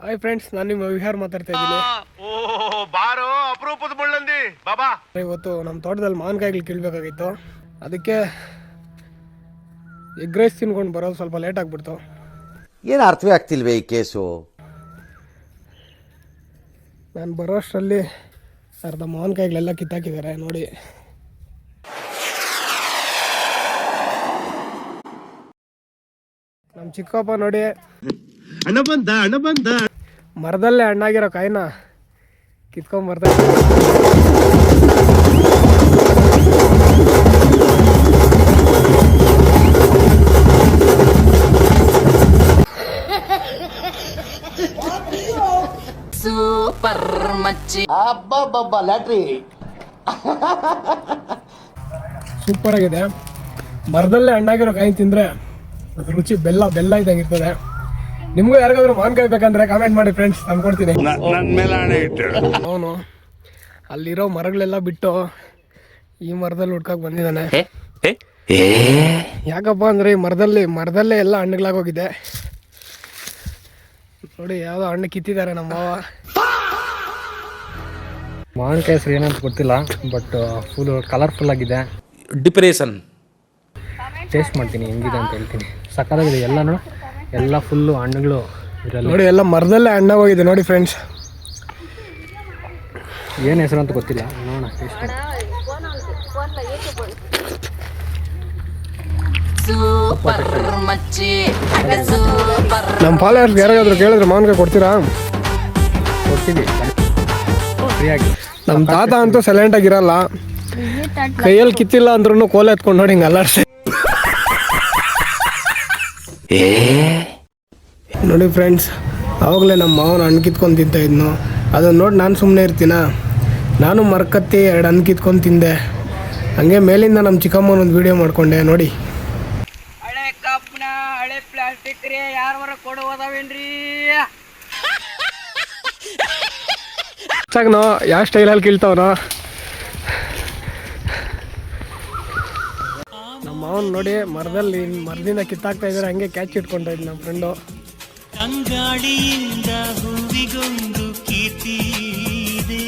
Hi friends, ನಾನು ನಿಮ್ಮ ವಿಹಾರ್ ಮಾತಾಡ್ತಾ ಇದ್ದೀನಿ. ಬಾರೋ ಅಪರೂಪದ ಮುಳ್ಳಂದಿ ಬಾಬಾ. ಇವತ್ತು ನಮ್ಮ ತೋಟದಲ್ಲಿ ಮಾವಿನಕಾಯಿಗಳು ಕೀಳ್ಬೇಕಾಗಿತ್ತು. ಅದಕ್ಕೆ ಎಗ್ ರೈಸ್ ತಿನ್ಕೊಂಡು ಬರೋದು ಸ್ವಲ್ಪ ಲೇಟ್ ಆಗಿಬಿಡ್ತು. ಏನು ಅರ್ಥವೇ ಆಗ್ತಿಲ್ವೇ ಈ ಕೇಸು? ನಾನು ಬರೋ ಅಷ್ಟರಲ್ಲಿ ಅರ್ಧ ಮಾವಿನಕಾಯಿಗಳೆಲ್ಲ ಕಿತ್ತಾಕಿದ್ದಾರೆ ನೋಡಿ. ನಮ್ಮ ಚಿಕ್ಕಪ್ಪ ನೋಡಿ ಹಣ ಬಂದ ಮರದಲ್ಲೇ ಹಣ್ಣಾಗಿರೋ ಕಾಯಿನ ಕಿತ್ಕೊಂಡ್ಬರ್ತಾರೆ. ಸೂಪರ್ ಮಚ್ಚಿ ಅಬ್ಬಬ್ಬಬ್ಬ ಲ್ಯಾಟ್ರಿ ಸೂಪರ್ ಆಗಿದೆ. ಮರದಲ್ಲೇ ಹಣ್ಣಾಗಿರೋ ಕಾಯಿ ತಿಂದರೆ ರುಚಿ ಬೆಲ್ಲ ಬೆಲ್ಲ ಇದ್ದಂಗಿರ್ತದೆ. ನಿಮಗೂ ಯಾರಿಗಾದ್ರೂ ಮಾವಿನಕಾಯಿ ಬೇಕಂದ್ರೆ ಕಾಮೆಂಟ್ ಮಾಡಿ ಫ್ರೆಂಡ್ಸ್, ತಂದ್ಕೊಡ್ತೀನಿ. ಅವನು ಅಲ್ಲಿರೋ ಮರಗಳೆಲ್ಲ ಬಿಟ್ಟು ಈ ಮರದಲ್ಲಿ ಹುಡ್ಕಕ್ಕೆ ಬಂದಿದ್ದಾನೆ. ಯಾಕಪ್ಪ ಅಂದರೆ ಈ ಮರದಲ್ಲೇ ಎಲ್ಲ ಹಣ್ಣುಗಳಾಗೋಗಿದೆ ನೋಡಿ. ಯಾವುದೋ ಹಣ್ಣು ಕಿತ್ತಿದ್ದಾರೆ ನಮ್ಮ ಮಾವ. ಮಾವಿನಕಾಯಿ ಹೆಸರು ಏನಂತ ಗೊತ್ತಿಲ್ಲ, ಬಟ್ ಫುಲ್ ಕಲರ್ಫುಲ್ ಆಗಿದೆ. ಡಿಪ್ರೆಷನ್ ಟೇಸ್ಟ್ ಮಾಡ್ತೀನಿ ಹೆಂಗಿದೆ ಅಂತ ಹೇಳ್ತೀನಿ. ಸಕ್ಕತ್ತಾಗಿದೆ ಎಲ್ಲನೂ, ಎಲ್ಲ ಫುಲ್ಲು ಹಣ್ಣುಗಳು ಇದರಲ್ಲಿ ನೋಡಿ. ಎಲ್ಲ ಮರದಲ್ಲೇ ಹಣ್ಣಾಗೋಗಿದೆ ನೋಡಿ ಫ್ರೆಂಡ್ಸ್. ಏನು ಹೆಸರು ಅಂತ ಗೊತ್ತಿಲ್ಲ, ನೋಡೋಣ ಟೇಸ್ಟ್. ಸೂಪರ್ ಮಚ್ಚಿ ಸೂಪರ್. ನಮ್ಮ ಫಾಲೋವರ್ಸ್ ಯಾರಾದ್ರೂ ಕೇಳಿದ್ರೆ ಮಾವಿನಕಾಯಿ ಕೊಡ್ತೀರಾ? ಕೊಡ್ತೀವಿ ಫ್ರೀಯಾಗಿ. ನಮ್ಮ ತಾತ ಅಂತೂ ಸೈಲೆಂಟ್ ಆಗಿರಲ್ಲ. ಕೈಯಲ್ಲಿ ಕಿತ್ತಿಲ್ಲ ಅಂದ್ರೂ ಕೋಲ್ ಎತ್ಕೊಂಡು ನೋಡಿ ಹಿಂಗೆ ಅಲ್ಲಾಡ್ಸಿ ನೋಡಿ ಫ್ರೆಂಡ್ಸ್. ಆವಾಗಲೇ ನಮ್ಮ ಮಾವನ ಹಣ್ಣು ಕಿತ್ಕೊಂಡು ತಿಂತ ಇದ್ನು. ಅದನ್ನು ನೋಡಿ ನಾನು ಸುಮ್ಮನೆ ಇರ್ತೀನ. ನಾನು ಮರ್ಕತ್ತಿ 2 ಹಣ್ಣು ಕಿತ್ಕೊಂಡು ತಿಂದೆ. ಹಂಗೆ ಮೇಲಿಂದ ನಮ್ಮ ಚಿಕ್ಕಮ್ಮನೊಂದು ವಿಡಿಯೋ ಮಾಡ್ಕೊಂಡೆ ನೋಡಿ. ಹಳೆ ಕಬ್ಬಿಣ ಹಳೆ ಪ್ಲಾಸ್ಟಿಕ್ ರೀ, ಯಾರವರ ಕೊಡುವುದವೇನ್ರಿ? ಸಾಕ್ನೋ ಯಾವ ಸ್ಟೈಲಲ್ಲಿ ಕೀಳ್ತಾವನೋ ನಮ್ಮ ಮಾವನ್ ನೋಡಿ. ಮರದಿಂದ ಕಿತ್ತಾಕ್ತಾ ಇದ್ದಾರೆ. ಹಂಗೆ ಕ್ಯಾಚ್ ಇಟ್ಕೊಂಡ ಇದ್ದು ನಮ್ಮ ಫ್ರೆಂಡು. ಅಂಗಾಡಿಯಿಂದ ಹೂವಿಗೊಂದು ಕೀರ್ತಿ ಇದೆ.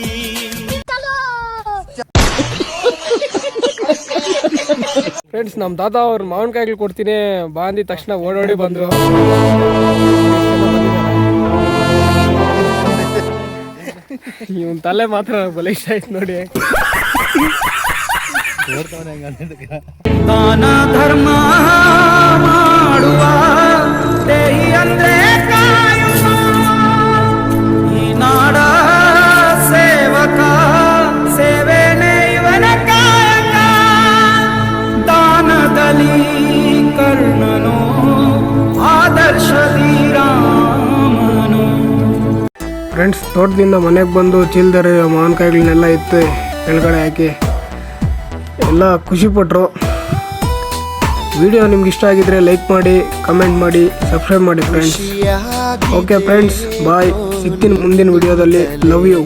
ಫ್ರೆಂಡ್ಸ್, ನಮ್ಮ ತಾತ ಅವ್ರು ಮಾವಿನಕಾಯಿಗಳು ಕೊಡ್ತೀನಿ ಬಾ ಅಂದಿದ ತಕ್ಷಣ ಓಡೋಡಿ ಬಂದರು. ಇವನ್ ತಲೆ ಮಾತ್ರ ಬಲ ಇಷ್ಟ ಆಯ್ತು ನೋಡಿ. ದಾನ ಧರ್ಮ ಮಾಡುವ ದೇಹಿ ಅಂದ್ರೆ ಕಾಯುವ ಈ ನಾಡ ಸೇವಕ, ಸೇವೆನೇ ಇವನ ಕಾಯಕ. ದಾನದಲ್ಲಿ ಕರ್ಣನೋ ಆದರ್ಶದಿ ರಾಮನೋ. ಫ್ರೆಂಡ್ಸ್, ತೋಟದಿಂದ ಮನೆಗೆ ಬಂದು ಚೀಲ್ದರೆ ಮಾವಿನಕಾಯಿಗಳನ್ನೆಲ್ಲ ಇತ್ತು ಕೆಳಗಡೆ ಹಾಕಿ ಎಲ್ಲ ಖುಷಿಪಟ್ಟರು. ವಿಡಿಯೋ ನಿಮ್ಗೆ ಇಷ್ಟ ಆಗಿದ್ರೆ ಲೈಕ್ ಮಾಡಿ, ಕಮೆಂಟ್ ಮಾಡಿ, ಸಬ್ಸ್ಕ್ರೈಬ್ ಮಾಡಿ ಫ್ರೆಂಡ್ಸ್. ಓಕೆ ಫ್ರೆಂಡ್ಸ್, ಬಾಯ್. ಸಿಗ್ತೀನಿ ಮುಂದಿನ ವಿಡಿಯೋದಲ್ಲಿ. Love you.